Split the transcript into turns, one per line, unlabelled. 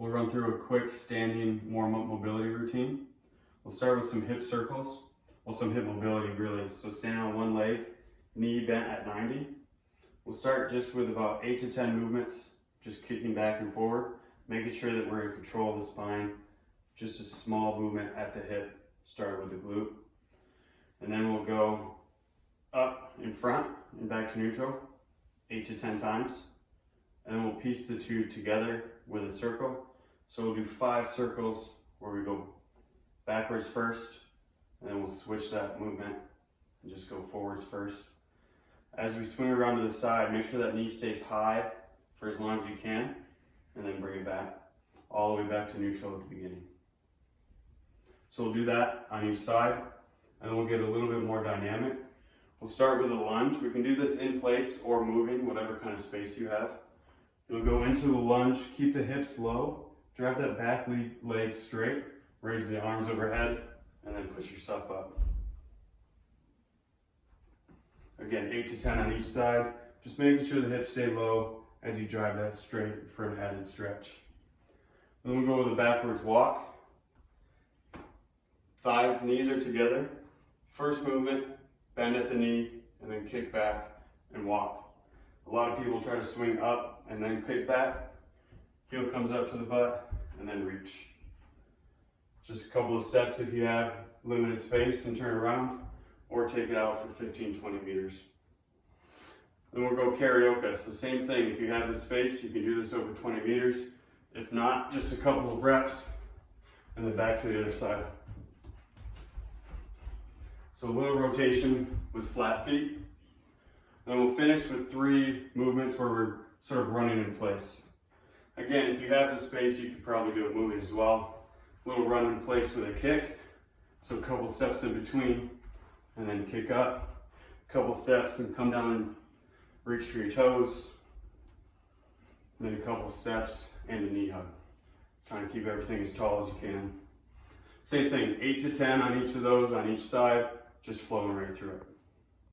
We'll run through a quick standing warm-up mobility routine. We'll start with some hip circles, well, some hip mobility really. So stand on one leg, knee bent at 90. We'll start just with about 8 to 10 movements, just kicking back and forward, making sure that we're in control of the spine. Just a small movement at the hip, start with the glute. And then we'll go up in front and back to neutral, 8 to 10 times. And then we'll piece the two together with a circle. So we'll do 5 circles where we go backwards first, and then we'll switch that movement and just go forwards first. As we swing around to the side, make sure that knee stays high for as long as you can, and then bring it back, all the way back to neutral at the beginning. So we'll do that on each side, and then we'll get a little bit more dynamic. We'll start with a lunge. We can do this in place or moving, whatever kind of space you have. You'll go into the lunge, keep the hips low, drive that back leg straight, raise the arms overhead, and then push yourself up. Again, 8 to 10 on each side, just making sure the hips stay low as you drive that straight for an added stretch. Then we'll go with a backwards walk. Thighs, knees are together. First movement, bend at the knee, and then kick back and walk. A lot of people try to swing up and then kick back. Heel comes up to the butt and then reach. Just a couple of steps if you have limited space and turn around, or take it out for 15-20 meters. Then we'll go karaoke. So same thing, if you have the space, you can do this over 20 meters. If not, just a couple of reps and then back to the other side. So a little rotation with flat feet. Then we'll finish with 3 movements where we're sort of running in place. Again, if you have the space, you could probably do it moving as well. A little run in place with a kick. So a couple steps in between, and then kick up. A couple steps and come down and reach for your toes. And then a couple steps and a knee hug. Trying to keep everything as tall as you can. Same thing, 8 to 10 on each of those, on each side, just flowing right through it.